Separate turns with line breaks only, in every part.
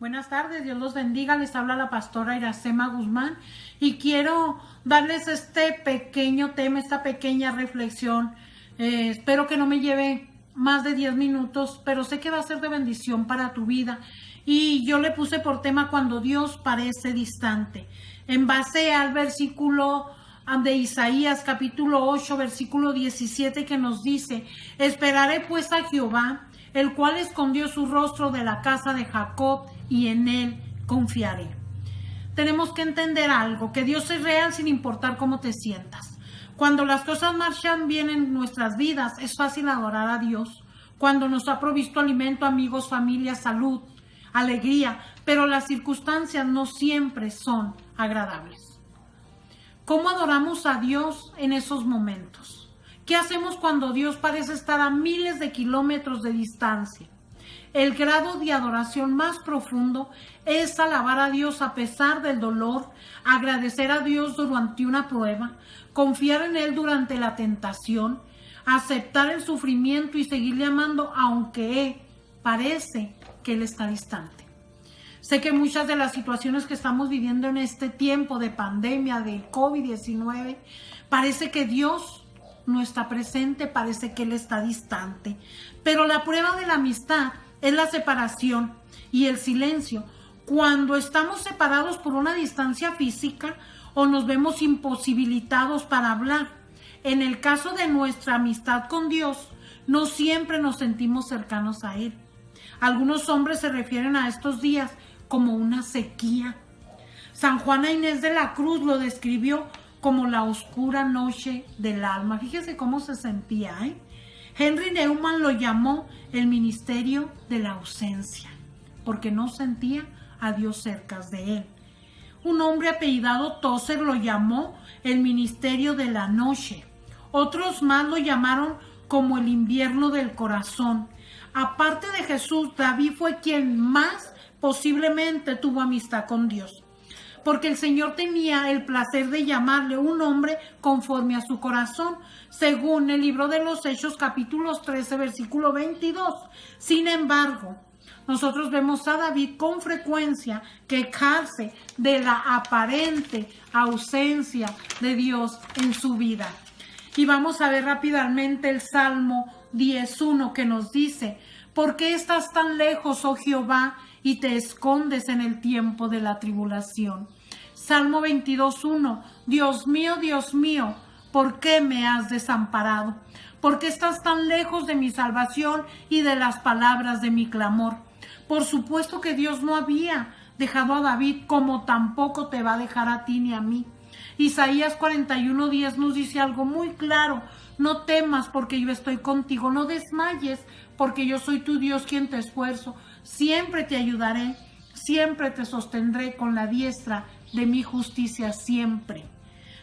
Buenas tardes, Dios los bendiga, les habla la pastora Iracema Guzmán y quiero darles este pequeño tema, esta pequeña reflexión. Espero que no me lleve más de 10 minutos, pero sé que va a ser de bendición para tu vida. Y yo le puse por tema cuando Dios parece distante, en base al versículo de Isaías capítulo 8, versículo 17, que nos dice: esperaré pues a Jehová, el cual escondió su rostro de la casa de Jacob, y en él confiaré. Tenemos que entender algo, que Dios es real sin importar cómo te sientas. Cuando las cosas marchan bien en nuestras vidas, es fácil adorar a Dios. Cuando nos ha provisto alimento, amigos, familia, salud, alegría, pero las circunstancias no siempre son agradables. ¿Cómo adoramos a Dios en esos momentos? ¿Qué hacemos cuando Dios parece estar a miles de kilómetros de distancia? El grado de adoración más profundo es alabar a Dios a pesar del dolor, agradecer a Dios durante una prueba, confiar en Él durante la tentación, aceptar el sufrimiento y seguirle amando aunque parece que Él está distante. Sé que muchas de las situaciones que estamos viviendo en este tiempo de pandemia, de COVID-19, parece que Dios no está presente, parece que Él está distante. Pero la prueba de la amistad es la separación y el silencio. Cuando estamos separados por una distancia física o nos vemos imposibilitados para hablar. En el caso de nuestra amistad con Dios, no siempre nos sentimos cercanos a Él. Algunos hombres se refieren a estos días como una sequía. San Juana Inés de la Cruz lo describió como la oscura noche del alma. Fíjese cómo se sentía, ¿eh? Henry Neumann lo llamó el ministerio de la ausencia, porque no sentía a Dios cerca de él. Un hombre apellidado Tozer lo llamó el ministerio de la noche. Otros más lo llamaron como el invierno del corazón. Aparte de Jesús, David fue quien más posiblemente tuvo amistad con Dios, porque el Señor tenía el placer de llamarle un hombre conforme a su corazón, según el libro de los Hechos, capítulos 13, versículo 22. Sin embargo, nosotros vemos a David con frecuencia quejarse de la aparente ausencia de Dios en su vida. Y vamos a ver rápidamente el Salmo 10:1 que nos dice: ¿por qué estás tan lejos, oh Jehová, y te escondes en el tiempo de la tribulación? Salmo 22:1: Dios mío, ¿por qué me has desamparado? ¿Por qué estás tan lejos de mi salvación y de las palabras de mi clamor? Por supuesto que Dios no había dejado a David, como tampoco te va a dejar a ti ni a mí. Isaías 41:10 nos dice algo muy claro: no temas porque yo estoy contigo, no desmayes porque yo soy tu Dios quien te esfuerzo, siempre te ayudaré, siempre te sostendré con la diestra de mi justicia siempre.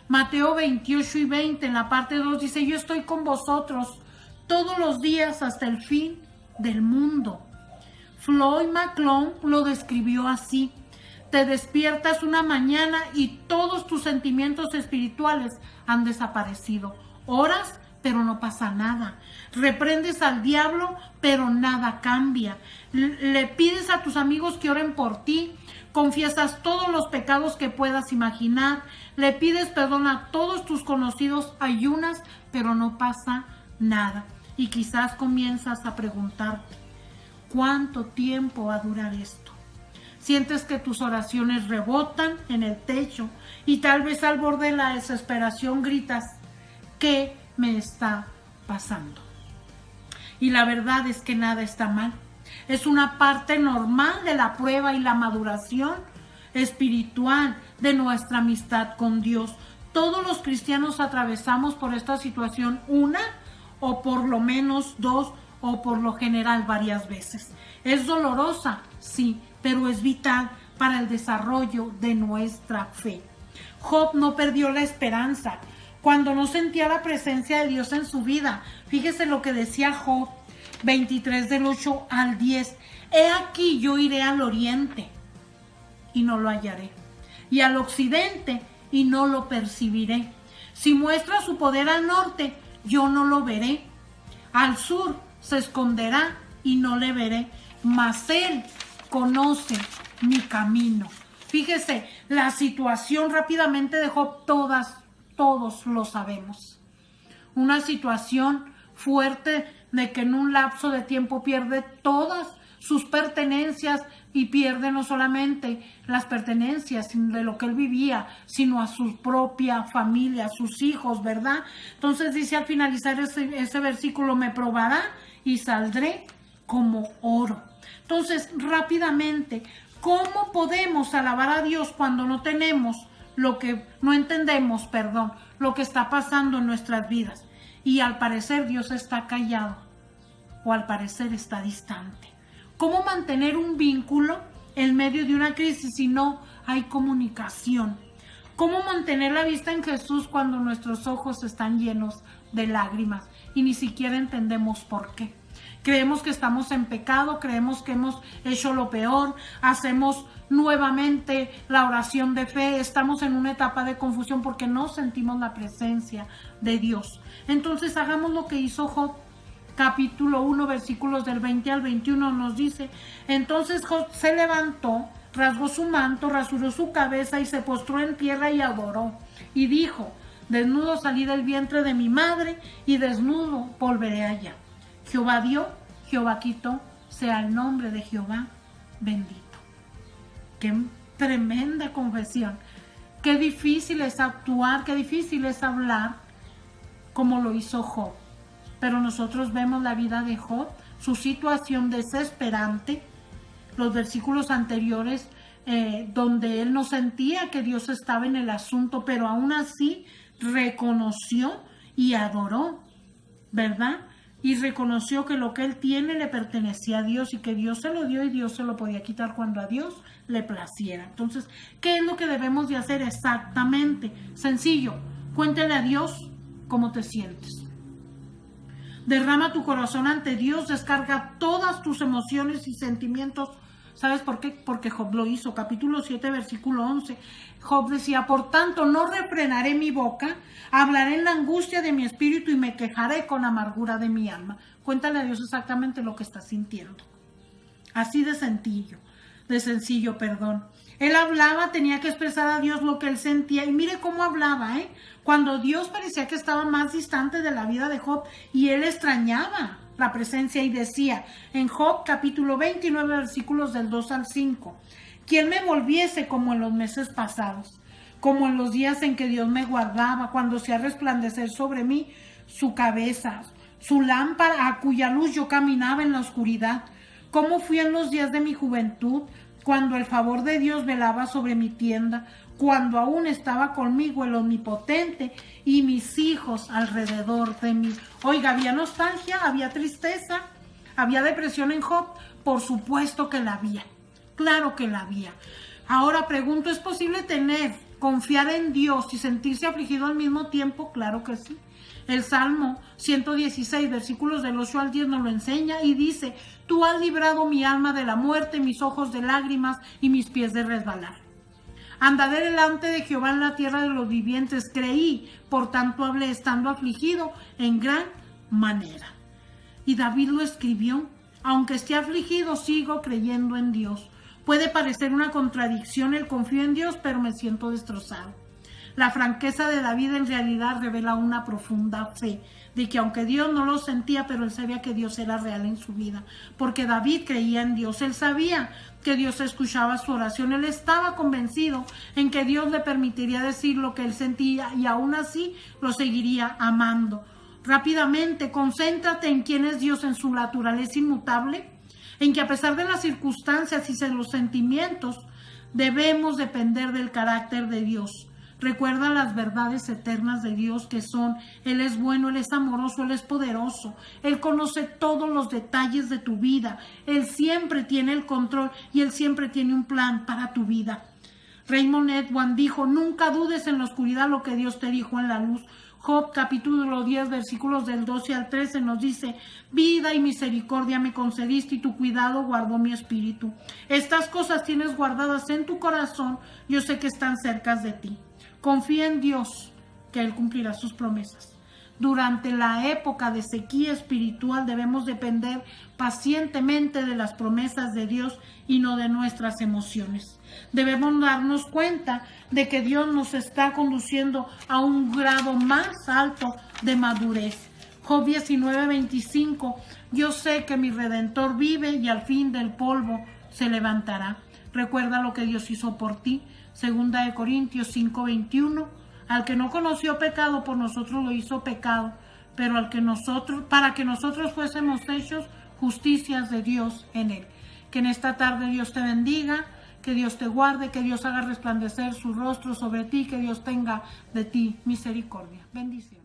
Mateo 28:20 en la parte 2 dice: yo estoy con vosotros todos los días hasta el fin del mundo. Floyd McClone lo describió así: te despiertas una mañana y todos tus sentimientos espirituales han desaparecido. Oras, pero no pasa nada. Reprendes al diablo, pero nada cambia. Le pides a tus amigos que oren por ti. Confiesas todos los pecados que puedas imaginar. Le pides perdón a todos tus conocidos. Ayunas, pero no pasa nada. Y quizás comienzas a preguntarte: ¿cuánto tiempo va a durar esto? Sientes que tus oraciones rebotan en el techo y tal vez al borde de la desesperación gritas: ¿qué me está pasando? Y la verdad es que nada está mal. Es una parte normal de la prueba y la maduración espiritual de nuestra amistad con Dios. Todos los cristianos atravesamos por esta situación una o por lo menos dos o por lo general varias veces. Es dolorosa, sí, pero es vital para el desarrollo de nuestra fe. Job no perdió la esperanza cuando no sentía la presencia de Dios en su vida. Fíjese lo que decía Job 23 del 8 al 10. He aquí yo iré al oriente y no lo hallaré, y al occidente y no lo percibiré. Si muestra su poder al norte, yo no lo veré. Al sur se esconderá y no le veré, mas él conoce mi camino. Fíjese, la situación rápidamente de Job, todos lo sabemos. Una situación fuerte de que en un lapso de tiempo pierde todas sus pertenencias y pierde no solamente las pertenencias de lo que él vivía, sino a su propia familia, a sus hijos, ¿verdad? Entonces dice al finalizar ese versículo, me probará y saldré como oro. Entonces, rápidamente, ¿cómo podemos alabar a Dios cuando no tenemos no entendemos, lo que está pasando en nuestras vidas? Y al parecer Dios está callado o al parecer está distante. ¿Cómo mantener un vínculo en medio de una crisis si no hay comunicación? ¿Cómo mantener la vista en Jesús cuando nuestros ojos están llenos de lágrimas y ni siquiera entendemos por qué? Creemos que estamos en pecado, creemos que hemos hecho lo peor, hacemos nuevamente la oración de fe, estamos en una etapa de confusión porque no sentimos la presencia de Dios. Entonces hagamos lo que hizo Job. Capítulo 1, versículos del 20 al 21 nos dice, entonces Job se levantó, rasgó su manto, rasuró su cabeza y se postró en tierra y adoró. Y dijo, desnudo salí del vientre de mi madre y desnudo volveré allá. Jehová dio, Jehová quitó, sea el nombre de Jehová bendito. Qué tremenda confesión. Qué difícil es actuar, qué difícil es hablar como lo hizo Job. Pero nosotros vemos la vida de Job, su situación desesperante, los versículos anteriores donde él no sentía que Dios estaba en el asunto, pero aún así reconoció y adoró, ¿verdad? Y reconoció que lo que él tiene le pertenecía a Dios y que Dios se lo dio y Dios se lo podía quitar cuando a Dios le placiera. Entonces, ¿qué es lo que debemos de hacer exactamente? Sencillo, cuéntale a Dios cómo te sientes. Derrama tu corazón ante Dios, descarga todas tus emociones y sentimientos. ¿Sabes por qué? Porque Job lo hizo. Capítulo 7, versículo 11. Job decía, por tanto, no refrenaré mi boca, hablaré en la angustia de mi espíritu y me quejaré con amargura de mi alma. Cuéntale a Dios exactamente lo que estás sintiendo. Así de sencillo, perdón. Él hablaba, tenía que expresar a Dios lo que él sentía. Y mire cómo hablaba, cuando Dios parecía que estaba más distante de la vida de Job y él extrañaba la presencia y decía en Job capítulo 29 versículos del 2 al 5, ¿quién me volviese como en los meses pasados, como en los días en que Dios me guardaba, cuando hacía resplandecer sobre mí su cabeza, su lámpara a cuya luz yo caminaba en la oscuridad? ¿Cómo fui en los días de mi juventud, cuando el favor de Dios velaba sobre mi tienda, cuando aún estaba conmigo el Omnipotente y mis hijos alrededor de mí? Oiga, ¿había nostalgia? ¿Había tristeza? ¿Había depresión en Job? Por supuesto que la había. Claro que la había. Ahora pregunto, ¿es posible confiar en Dios y sentirse afligido al mismo tiempo? Claro que sí. El Salmo 116, versículos del 8 al 10 nos lo enseña y dice, tú has librado mi alma de la muerte, mis ojos de lágrimas y mis pies de resbalar. Andaré delante de Jehová en la tierra de los vivientes, creí, por tanto hablé, estando afligido en gran manera. Y David lo escribió, aunque esté afligido, sigo creyendo en Dios. Puede parecer una contradicción el confío en Dios, pero me siento destrozado. La franqueza de David en realidad revela una profunda fe, de que aunque Dios no lo sentía, pero él sabía que Dios era real en su vida, porque David creía en Dios, él sabía que Dios escuchaba su oración, él estaba convencido en que Dios le permitiría decir lo que él sentía y aún así lo seguiría amando. Rápidamente, concéntrate en quién es Dios en su naturaleza inmutable, en que a pesar de las circunstancias y de los sentimientos, debemos depender del carácter de Dios. Recuerda las verdades eternas de Dios que son, Él es bueno, Él es amoroso, Él es poderoso, Él conoce todos los detalles de tu vida, Él siempre tiene el control y Él siempre tiene un plan para tu vida. Raymond Edwan dijo, nunca dudes en la oscuridad lo que Dios te dijo en la luz. Job capítulo 10 versículos del 12 al 13 nos dice, vida y misericordia me concediste y tu cuidado guardó mi espíritu. Estas cosas tienes guardadas en tu corazón, yo sé que están cerca de ti. Confía en Dios, que Él cumplirá sus promesas. Durante la época de sequía espiritual debemos depender pacientemente de las promesas de Dios y no de nuestras emociones. Debemos darnos cuenta de que Dios nos está conduciendo a un grado más alto de madurez. Job 19:25, yo sé que mi Redentor vive y al fin del polvo se levantará. Recuerda lo que Dios hizo por ti. Segunda de Corintios 5:21, al que no conoció pecado, por nosotros lo hizo pecado, pero para que nosotros fuésemos hechos justicias de Dios en él. Que en esta tarde Dios te bendiga, que Dios te guarde, que Dios haga resplandecer su rostro sobre ti, que Dios tenga de ti misericordia. Bendiciones.